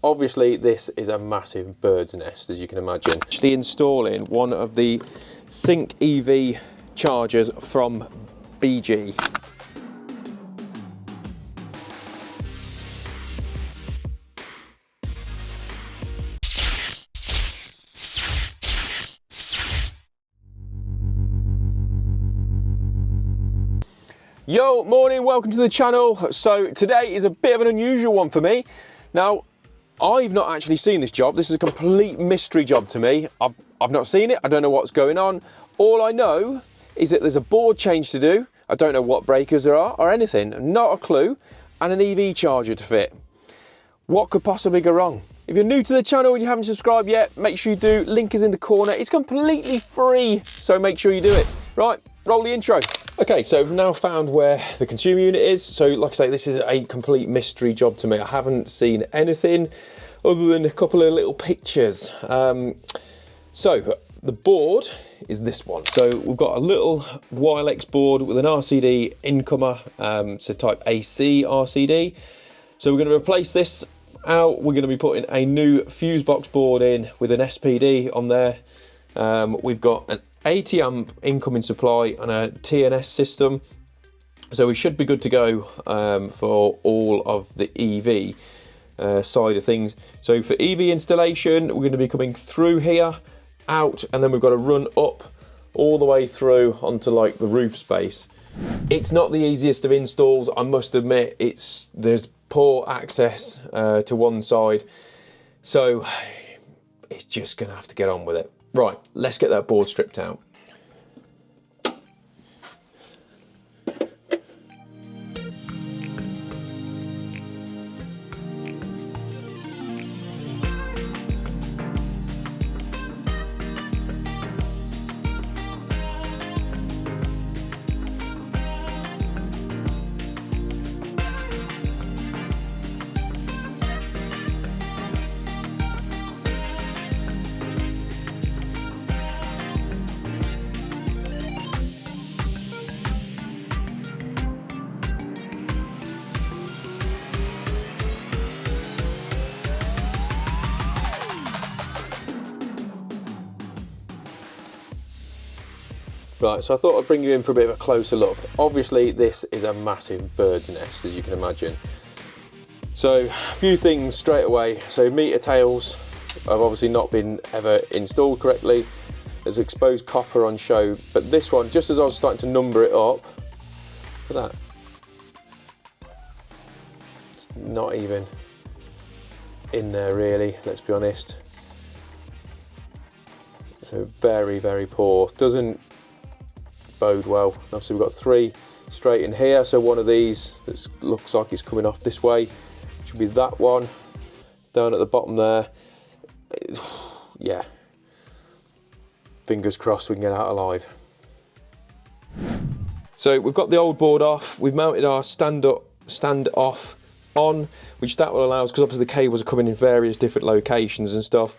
Obviously this is a massive bird's nest, as you can imagine. Actually installing one of the Sync EV chargers from BG. Yo, morning, welcome to the channel. So today is a bit of an unusual one for me. Now, I've not actually seen this job. This is a complete mystery job to me. I've not seen it. I don't know what's going on. All I know is that there's a board change to do. I don't know what breakers there are or anything. Not a clue. And an EV charger to fit. What could possibly go wrong? If you're new to the channel and you haven't subscribed yet, make sure you do. Link is in the corner. It's completely free, so make sure you do it. Right, roll the intro. Okay, so we've now found where the consumer unit is. So like I say, this is a complete mystery job to me. I haven't seen anything other than a couple of little pictures. So the board is this one. So we've got a little Wilex board with an RCD incomer, so type AC RCD. So we're going to replace this out. We're going to be putting a new fuse box board in with an SPD on there. We've got an 80 amp incoming supply and a TNS system, so we should be good to go for all of the EV side of things. So for EV installation, we're going to be coming through here, out, and then we've got to run up all the way through onto like the roof space. It's not the easiest of installs, I must admit. There's poor access to one side, so it's just gonna have to get on with it. Right, let's get that board stripped out. Right, so I thought I'd bring you in for a bit of a closer look. Obviously this is a massive bird's nest, as you can imagine. So a few things straight away. So meter tails have obviously not been ever installed correctly. There's exposed copper on show, but this one, just as I was starting to number it up, look at that. It's not even in there really, let's be honest. So very, very poor. Doesn't bode well. Obviously we've got three straight in here, so one of these that looks like it's coming off this way should be that one down at the bottom there. Yeah, fingers crossed we can get out alive. So we've got the old board off. We've mounted our stand off on, which that will allow us, because obviously the cables are coming in various different locations and stuff.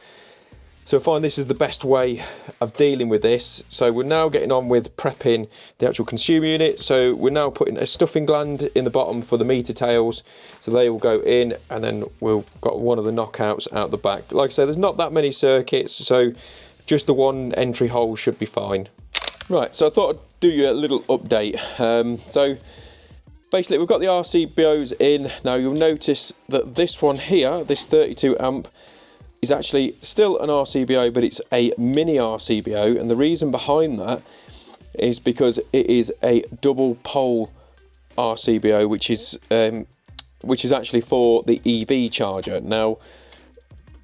So I find this is the best way of dealing with this. So we're now getting on with prepping the actual consumer unit. So we're now putting a stuffing gland in the bottom for the meter tails. So they will go in, and then we've got one of the knockouts out the back. Like I say, there's not that many circuits, so just the one entry hole should be fine. Right, so I thought I'd do you a little update. So basically we've got the RCBOs in. Now you'll notice that this one here, this 32 amp, is actually still an RCBO, but it's a mini RCBO, and the reason behind that is because it is a double pole RCBO, which is actually for the EV charger. Now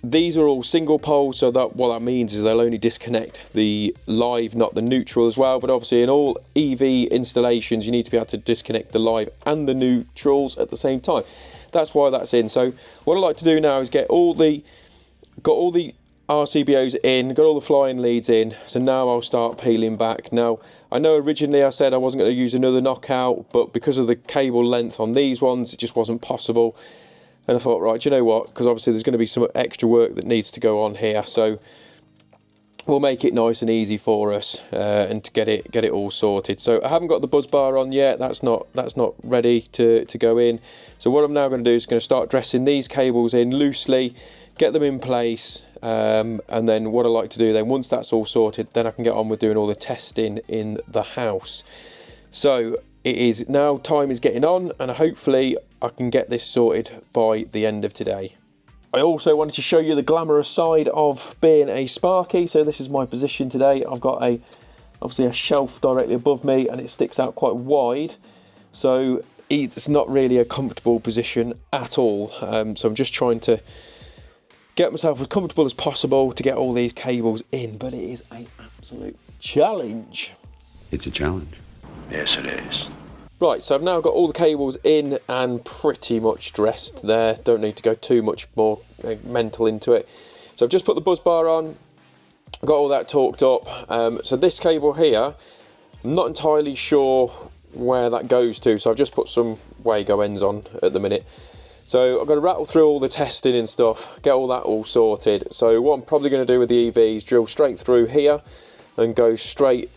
these are all single pole, so that what that means is they'll only disconnect the live, not the neutral as well. But obviously in all EV installations you need to be able to disconnect the live and the neutrals at the same time. That's why that's in. So what I like to do now is got all the RCBOs in, got all the flying leads in, so now I'll start peeling back. Now, I know originally I said I wasn't going to use another knockout, but because of the cable length on these ones, it just wasn't possible. And I thought, right, you know what, because obviously there's going to be some extra work that needs to go on here, so will make it nice and easy for us and to get it all sorted. So I haven't got the buzz bar on yet. That's not ready to go in. So what I'm now going to do is going to start dressing these cables in loosely, get them in place, and then what I like to do then, once that's all sorted, then I can get on with doing all the testing in the house. So it is now, time is getting on, and hopefully I can get this sorted by the end of today. I also wanted to show you the glamorous side of being a Sparky. So this is my position today. I've got obviously a shelf directly above me, and it sticks out quite wide. So it's not really a comfortable position at all. So I'm just trying to get myself as comfortable as possible to get all these cables in, but it is an absolute challenge. It's a challenge. Yes, it is. Right, so I've now got all the cables in and pretty much dressed there. Don't need to go too much more mental into it. So I've just put the buzz bar on, got all that torqued up. So this cable here, I'm not entirely sure where that goes to, so I've just put some Wago ends on at the minute. So I've got to rattle through all the testing and stuff, get all that all sorted. So what I'm probably going to do with the EV is drill straight through here and go straight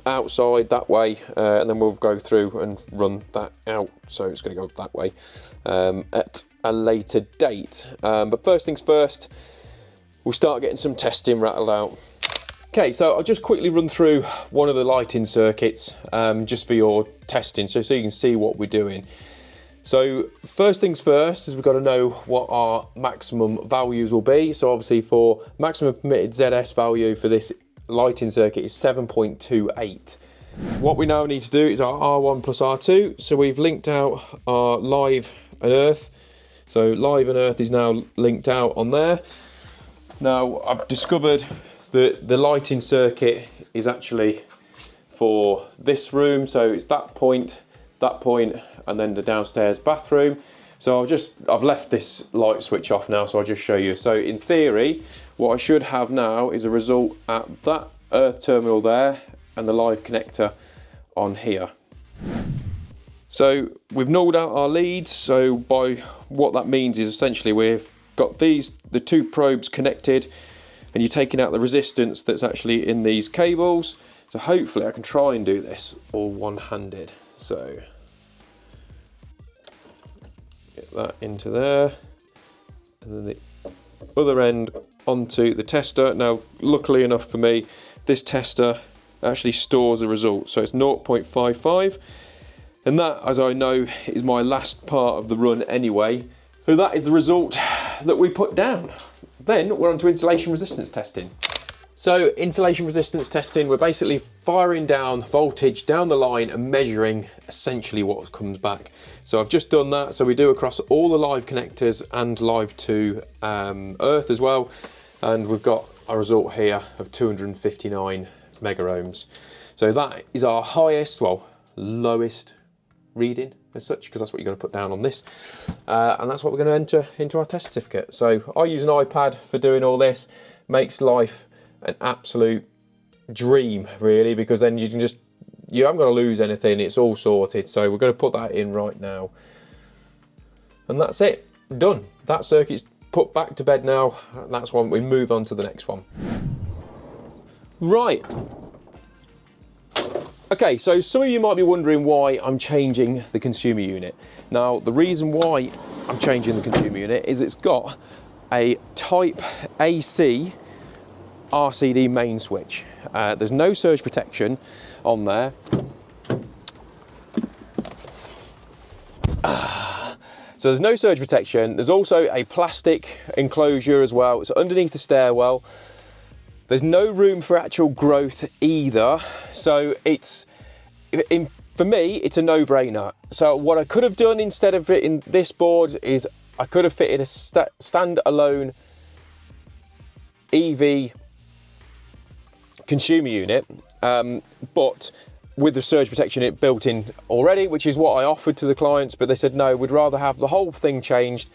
outside that way, and then we'll go through and run that out. So it's going to go that way at a later date. But first things first, we'll start getting some testing rattled out. Okay, so I'll just quickly run through one of the lighting circuits just for your testing, so you can see what we're doing. So first things first is we've got to know what our maximum values will be. So obviously for maximum permitted ZS value for this lighting circuit is 7.28. What we now need to do is our R1 plus R2. So we've linked out our live and earth. So live and earth is now linked out on there. Now I've discovered that the lighting circuit is actually for this room. So it's that point, and then the downstairs bathroom. So I've left this light switch off now, so I'll just show you. So in theory, what I should have now is a result at that earth terminal there and the live connector on here. So we've nulled out our leads. So by what that means is essentially we've got the two probes connected, and you're taking out the resistance that's actually in these cables. So hopefully I can try and do this all one-handed. So get that into there, and then the other end onto the tester. Now, luckily enough for me, this tester actually stores the result, so it's 0.55, and that, as I know, is my last part of the run anyway. So that is the result that we put down. Then we're on to insulation resistance testing. So insulation resistance testing, we're basically firing down voltage down the line and measuring essentially what comes back. So I've just done that. So we do across all the live connectors and live to earth as well. And we've got a result here of 259 mega ohms. So that is our highest, well, lowest reading as such, because that's what you're going to put down on this. And that's what we're going to enter into our test certificate. So I use an iPad for doing all this. Makes life an absolute dream, really, because then you haven't got to lose anything. It's all sorted. So we're going to put that in right now, and that's it, done. That circuit's put back to bed now. That's one. We move on to the next one. Right. Okay, so some of you might be wondering why I'm changing the consumer unit. Now, the reason why I'm changing the consumer unit is it's got a Type AC RCD main switch. There's no surge protection on there. So there's no surge protection. There's also a plastic enclosure as well. It's underneath the stairwell. There's no room for actual growth either. So for me, it's a no-brainer. So what I could have done instead of it in this board is I could have fitted a standalone EV consumer unit, but with the surge protection it built in already, which is what I offered to the clients, but they said no, we'd rather have the whole thing changed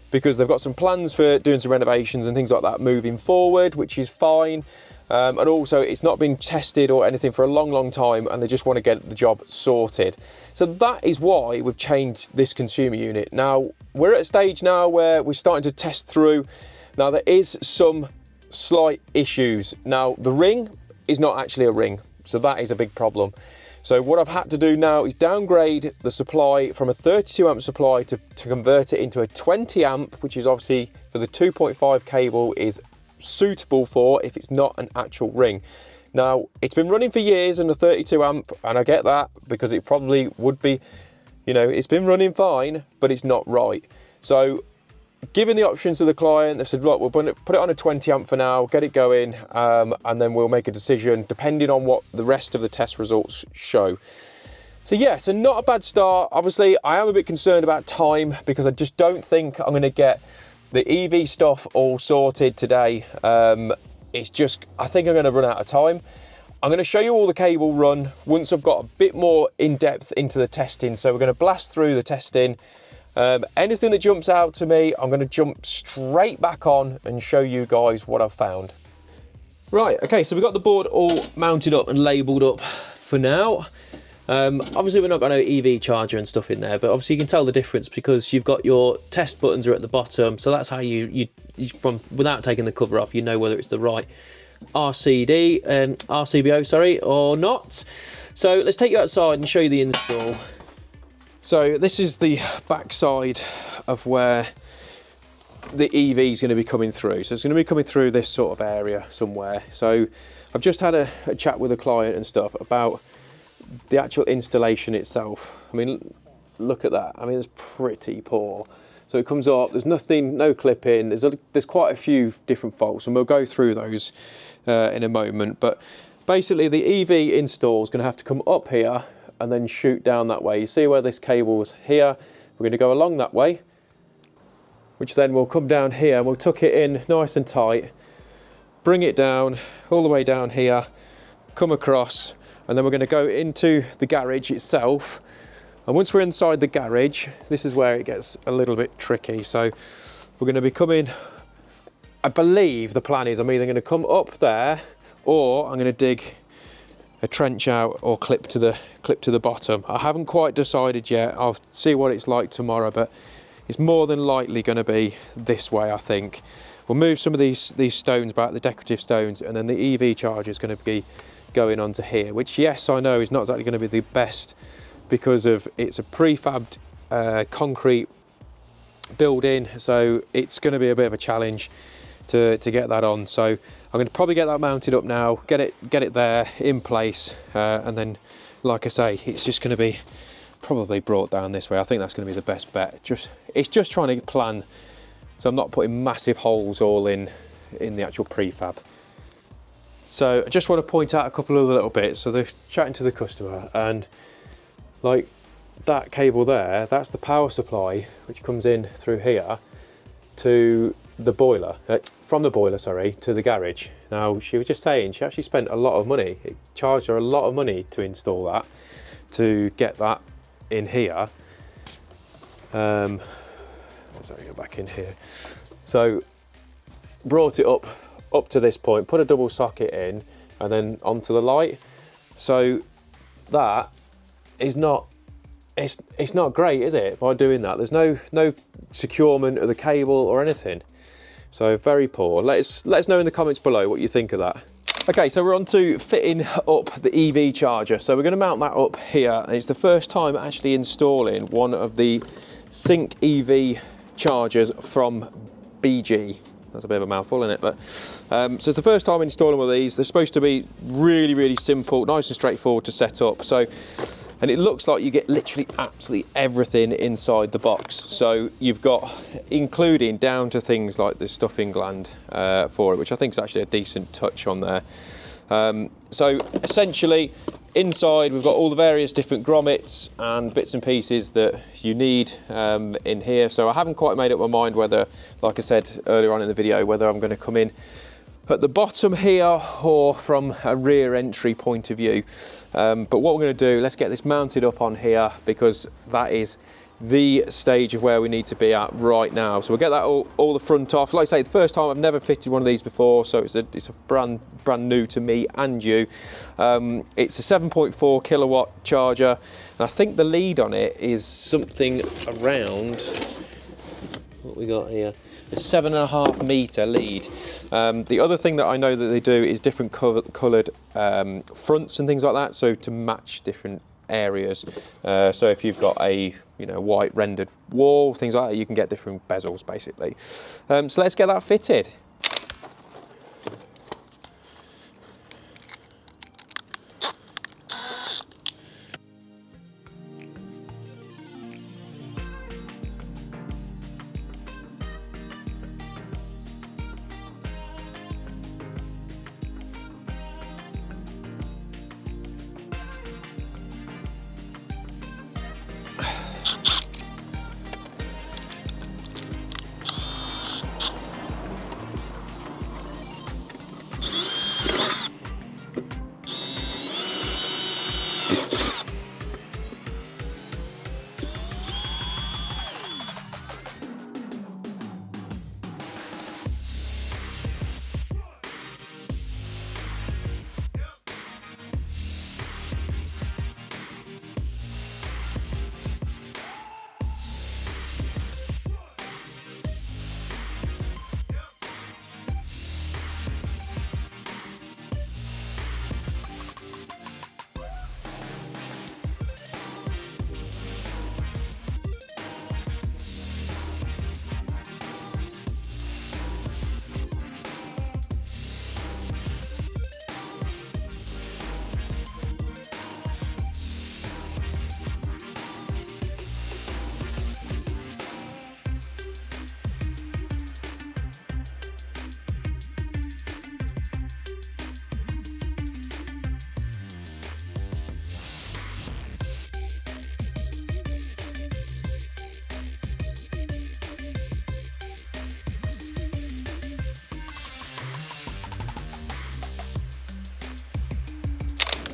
because they've got some plans for doing some renovations and things like that moving forward, which is fine. And also it's not been tested or anything for a long time, and they just want to get the job sorted. So that is why we've changed this consumer unit. Now we're at a stage now where we're starting to test through. Now there is some slight issues. Now, the ring is not actually a ring, so that is a big problem. So what I've had to do now is downgrade the supply from a 32 amp supply to convert it into a 20 amp, which is obviously for the 2.5 cable is suitable for if it's not an actual ring. Now, it's been running for years in a 32 amp, and I get that because it probably would be, you know, it's been running fine, but it's not right. So given the options to the client, they said, look, we'll put it on a 20 amp for now, get it going, and then we'll make a decision depending on what the rest of the test results show. So yeah, so not a bad start. Obviously, I am a bit concerned about time because I just don't think I'm going to get the EV stuff all sorted today. It's just, I think I'm going to run out of time. I'm going to show you all the cable run once I've got a bit more in depth into the testing. So we're going to blast through the testing. Anything that jumps out to me, I'm going to jump straight back on and show you guys what I've found. Right, okay, so we've got the board all mounted up and labelled up for now. Obviously we're not got no EV charger and stuff in there, but obviously you can tell the difference because you've got your test buttons are at the bottom, so that's how you from without taking the cover off, you know whether it's the right RCBO, sorry, or not. So let's take you outside and show you the install. So this is the back side of where the EV is going to be coming through. So it's going to be coming through this sort of area somewhere. So I've just had a chat with a client and stuff about the actual installation itself. I mean, look at that. I mean, it's pretty poor. So it comes up, there's nothing, no clipping, there's quite a few different faults, and we'll go through those in a moment. But basically the EV install is going to have to come up here and then shoot down that way. You see where this cable is here? We're going to go along that way, which then will come down here, and we'll tuck it in nice and tight, bring it down, all the way down here, come across, and then we're going to go into the garage itself. And once we're inside the garage, this is where it gets a little bit tricky. So we're going to be coming, I believe the plan is I'm either going to come up there, or I'm going to dig a trench out or clip to the bottom. I haven't quite decided yet. I'll see what it's like tomorrow, but it's more than likely going to be this way, I think. We'll move some of these stones back, the decorative stones, and then the EV charger is going to be going onto here, which, yes, I know is not exactly going to be the best because of it's a prefabbed concrete building, so it's going to be a bit of a challenge to get that on. So I'm going to probably get that mounted up now, get it there in place, and then, like I say, it's just going to be probably brought down this way. I think that's going to be the best bet. It's just trying to plan, so I'm not putting massive holes all in the actual prefab. So I just want to point out a couple of little bits. So they're chatting to the customer, and like that cable there, that's the power supply which comes in through here to the boiler, from the boiler, sorry, to the garage. Now, she was just saying she actually spent a lot of money. It charged her a lot of money to install that, to get that in here. Let's go back in here. So brought it up to this point, put a double socket in, and then onto the light. So that is not, it's not great, is it, by doing that? There's no securement of the cable or anything. So very poor. Let us know in the comments below what you think of that. Okay, so we're on to fitting up the EV charger. So we're going to mount that up here, and it's the first time actually installing one of the Sync EV chargers from BG. That's a bit of a mouthful, isn't it? But so it's the first time installing one of these. They're supposed to be really, really simple, nice and straightforward to set up. So, and it looks like you get literally absolutely everything inside the box. So you've got, including down to things like the stuffing gland for it, which I think is actually a decent touch on there. So essentially, inside we've got all the various different grommets and bits and pieces that you need in here. So I haven't quite made up my mind whether, like I said earlier on in the video, whether I'm going to come in at the bottom here or from a rear entry point of view. But what we're going to do, let's get this mounted up on here, because that is the stage of where we need to be at right now. So we'll get that all the front off. Like I say, the first time, I've never fitted one of these before, so it's a brand new to me and you. It's a 7.4 kilowatt charger, and I think the lead on it is something around, what we got here, a 7.5 metre lead. The other thing that I know that they do is different coloured fronts and things like that, so to match different areas. So if you've got a white rendered wall, things like that, you can get different bezels basically. So let's get that fitted.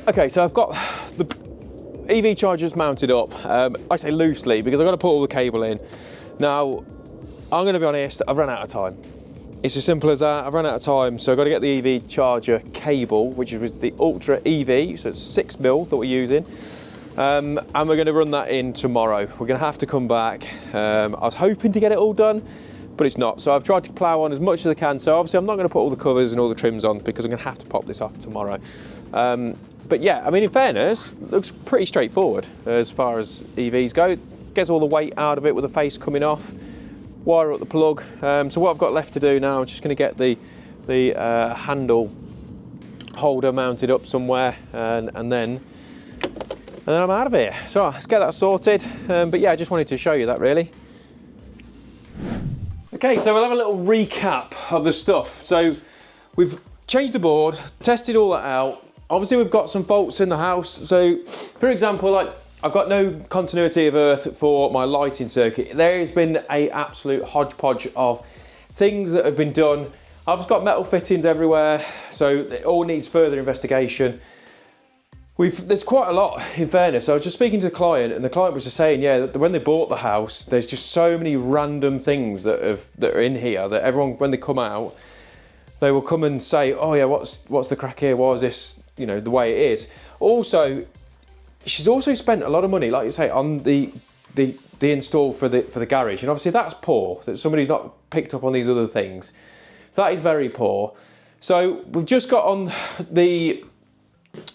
Okay, so I've got the EV chargers mounted up. I say loosely because I've got to put all the cable in. Now, I'm going to be honest, I've run out of time. It's as simple as that. I've run out of time, so I've got to get the EV charger cable, which is the Ultra EV, so it's 6mm that we're using. And we're going to run that in tomorrow. We're going to have to come back. I was hoping to get it all done, but it's not. So I've tried to plough on as much as I can. So obviously I'm not going to put all the covers and all the trims on because I'm going to have to pop this off tomorrow. But yeah, I mean, in fairness, it looks pretty straightforward as far as EVs go. Gets all the weight out of it with the face coming off, wire up the plug. So what I've got left to do now, I'm just going to get the handle holder mounted up somewhere, and then I'm out of here. So let's get that sorted. But yeah, I just wanted to show you that really. Okay, so we'll have a little recap of the stuff. So we've changed the board, tested all that out. Obviously we've got some faults in the house. So for example, like I've got no continuity of earth for my lighting circuit. There has been an absolute hodgepodge of things that have been done. I've got metal fittings everywhere, so it all needs further investigation. There's quite a lot, in fairness. I was just speaking to the client, and the client was just saying, yeah, that when they bought the house, there's just so many random things that are in here that everyone, when they come out, they will come and say, oh yeah, what's the crack here? Why is this, the way it is? Also, she's also spent a lot of money, like you say, on the install for the garage, and obviously that's poor. That somebody's not picked up on these other things. So that is very poor. So we've just got on the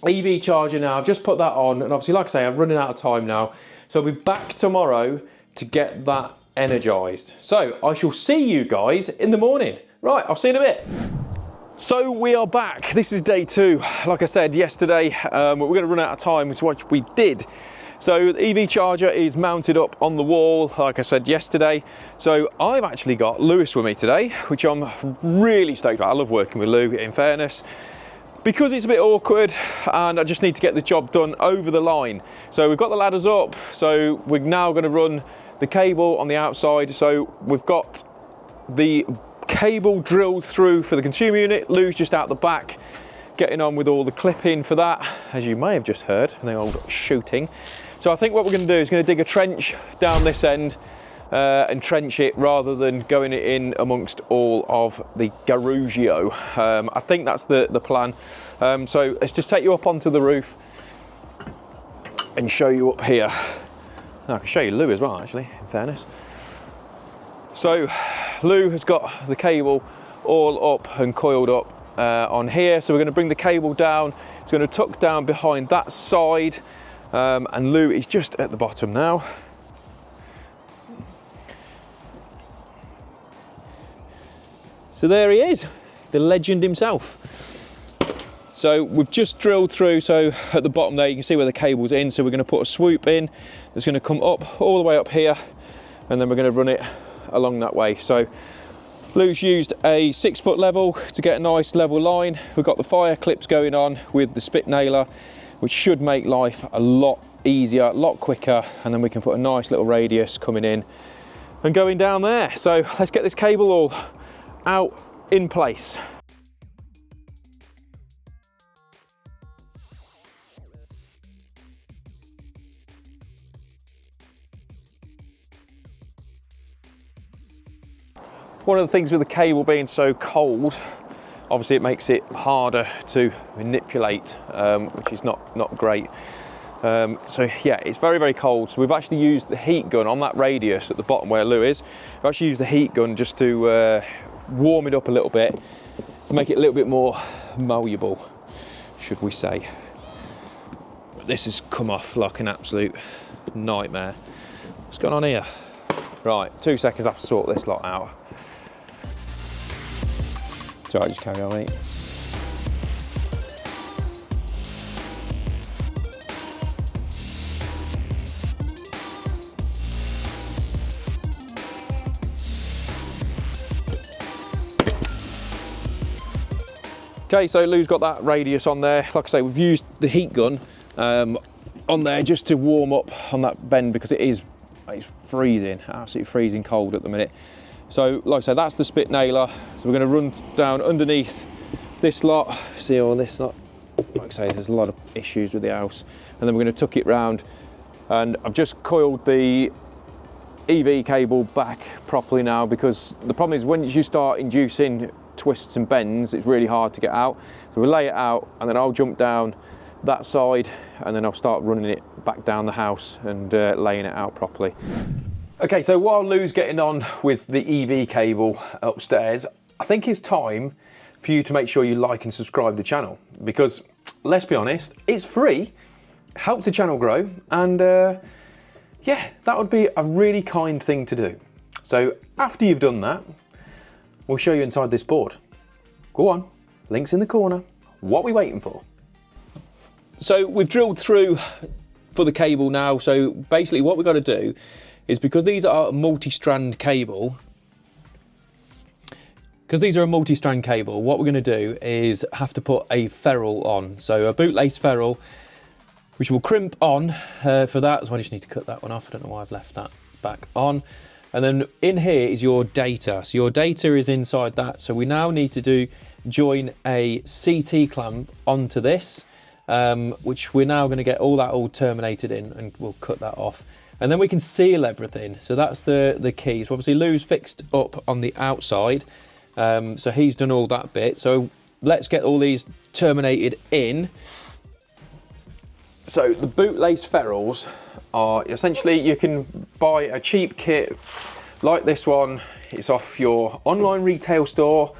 EV charger now. I've just put that on, and obviously, like I say, I'm running out of time now. So I'll be back tomorrow to get that energized. So I shall see you guys in the morning. Right, I'll see you in a bit. So we are back. This is day 2. Like I said yesterday, we're going to run out of time, which is what we did. So the EV charger is mounted up on the wall, like I said yesterday. So I've actually got Lewis with me today, which I'm really stoked about. I love working with Lou, in fairness, because it's a bit awkward and I just need to get the job done over the line. So we've got the ladders up. So we're now going to run the cable on the outside. So we've got the cable drilled through for the consumer unit. Lou's just out the back getting on with all the clipping for that, as you may have just heard, the old shooting. So I think what we're going to do is going to dig a trench down this end and trench it rather than going it in amongst all of the garagio. I think that's the plan. So let's just take you up onto the roof and show you up here. I can show you Lou as well, actually, in fairness. So Lou has got the cable all up and coiled up on here, so we're going to bring the cable down. It's going to tuck down behind that side, and Lou is just at the bottom now. So there he is, the legend himself. So we've just drilled through, so at the bottom there you can see where the cable's in, so we're going to put a swoop in that's going to come up all the way up here, and then we're going to run it along that way. So Lou's used a 6-foot level to get a nice level line. We've got the fire clips going on with the spit nailer, which should make life a lot easier, a lot quicker, and then we can put a nice little radius coming in and going down there. So let's get this cable all out in place. One of the things with the cable being so cold, obviously it makes it harder to manipulate, which is not great. So yeah, it's very, very cold. So we've actually used the heat gun on that radius at the bottom where Lou is. We've actually used the heat gun just to warm it up a little bit, to make it a little bit more malleable, should we say. But this has come off like an absolute nightmare. What's going on here? Right, 2 seconds, I have to sort this lot out. It's alright, just carry on, mate. Okay, so Lou's got that radius on there. Like I say, we've used the heat gun on there just to warm up on that bend, because it's freezing, absolutely freezing cold at the minute. So like I say, that's the spit nailer. So we're going to run down underneath this lot. See all this lot? Like I say, there's a lot of issues with the house. And then we're going to tuck it round. And I've just coiled the EV cable back properly now, because the problem is when you start inducing twists and bends, it's really hard to get out. So we'll lay it out, and then I'll jump down that side, and then I'll start running it back down the house and laying it out properly. Okay, so while Lou's getting on with the EV cable upstairs, I think it's time for you to make sure you like and subscribe to the channel, because let's be honest, it's free, helps the channel grow, and yeah, that would be a really kind thing to do. So after you've done that, we'll show you inside this board. Go on, links in the corner. What are we waiting for? So we've drilled through for the cable now. So basically what we've got to do is, because these are a multi-strand cable, what we're going to do is have to put a ferrule on. So a bootlace ferrule, which will crimp on for that. So I just need to cut that one off. I don't know why I've left that back on. And then in here is your data. So your data is inside that. So we now need to join a CT clamp onto this, which we're now going to get all terminated in, and we'll cut that off. And then we can seal everything. So that's the key. So obviously Lou's fixed up on the outside. So he's done all that bit. So let's get all these terminated in. So the bootlace ferrules are essentially, you can buy a cheap kit like this one. It's off your online retail store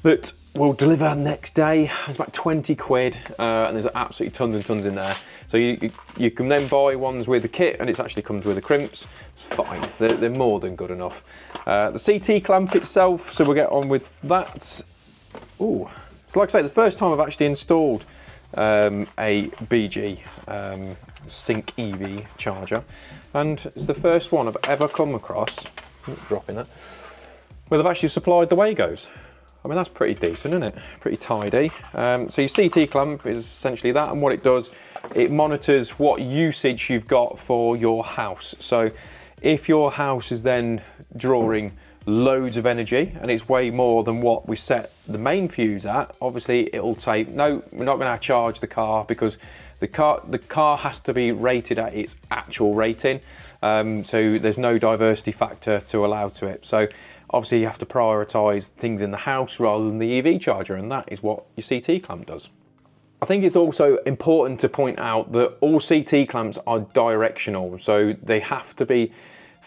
that will deliver next day. It's about 20 quid, and there's absolutely tons and tons in there. So you can then buy ones with the kit, and it actually comes with the crimps. It's fine, they're more than good enough. The CT clamp itself, so we'll get on with that. Ooh, so like I say, the first time I've actually installed a BG Sync EV charger, and it's the first one I've ever come across, dropping that, where they've actually supplied the Wagos. I mean, that's pretty decent, isn't it? Pretty tidy. So your CT clamp is essentially that, and what it does, it monitors what usage you've got for your house. So if your house is then drawing loads of energy, and it's way more than what we set the main fuse at, obviously it'll say, no, we're not going to charge the car, because the car has to be rated at its actual rating. So there's no diversity factor to allow to it. So obviously you have to prioritise things in the house rather than the EV charger, and that is what your CT clamp does. I think it's also important to point out that all CT clamps are directional, so they have to be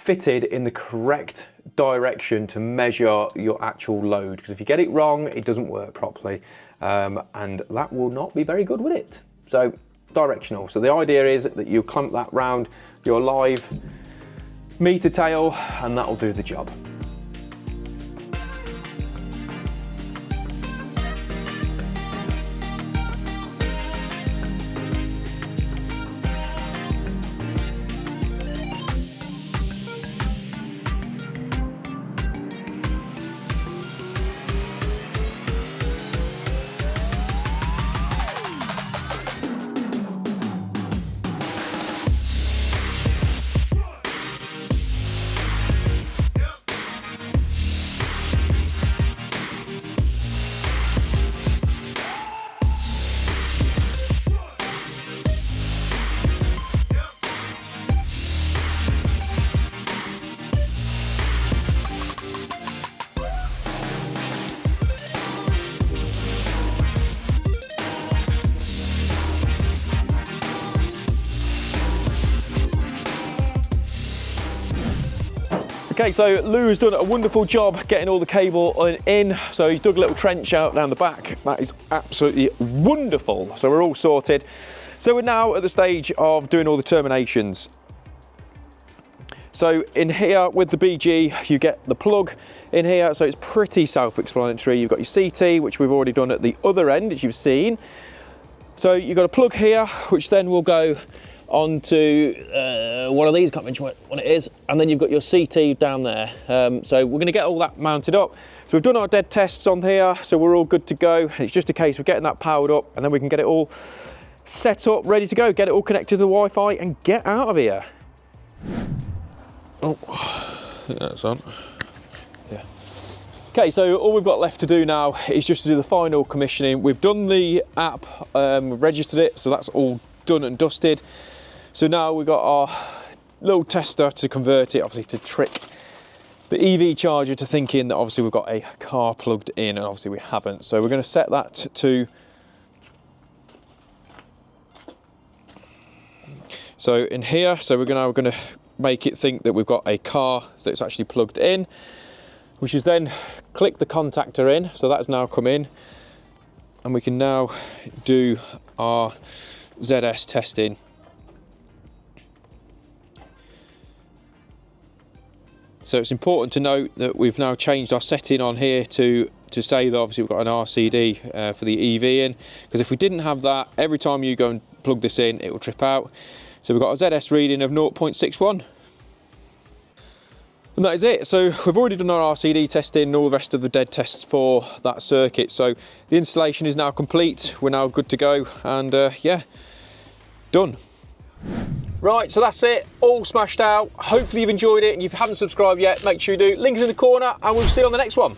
fitted in the correct direction to measure your actual load, because if you get it wrong, it doesn't work properly, and that will not be very good with it. So directional. So the idea is that you clamp that round your live meter tail and that'll do the job. Okay, so Lou has done a wonderful job getting all the cable in. So he's dug a little trench out down the back. That is absolutely wonderful. So we're all sorted. So we're now at the stage of doing all the terminations. So in here with the BG, you get the plug in here. So it's pretty self-explanatory. You've got your CT, which we've already done at the other end, as you've seen. So you've got a plug here, which then will go onto one of these, can't mention what it is, and then you've got your CT down there. So we're going to get all that mounted up. So we've done our dead tests on here, so we're all good to go. It's just a case of getting that powered up, and then we can get it all set up, ready to go, get it all connected to the Wi-Fi and get out of here. Oh, I think that's on. Yeah. Okay, so all we've got left to do now is just to do the final commissioning. We've done the app, registered it, so that's all done and dusted. So now we've got our little tester to convert it, obviously to trick the EV charger to thinking that obviously we've got a car plugged in, and obviously we haven't. So we're going to set that to, so in here, so we're going to make it think that we've got a car that's actually plugged in, which is then click the contactor in. So that's now come in, and we can now do our ZS testing. So it's important to note that we've now changed our setting on here to say that obviously we've got an RCD for the EV in, because if we didn't have that, every time you go and plug this in, it will trip out. So we've got a ZS reading of 0.61. And that is it. So we've already done our RCD testing and all the rest of the dead tests for that circuit. So the installation is now complete. We're now good to go, and yeah, done. Right, so that's it, all smashed out. Hopefully you've enjoyed it, and if you haven't subscribed yet, make sure you do. Link is in the corner, and we'll see you on the next one.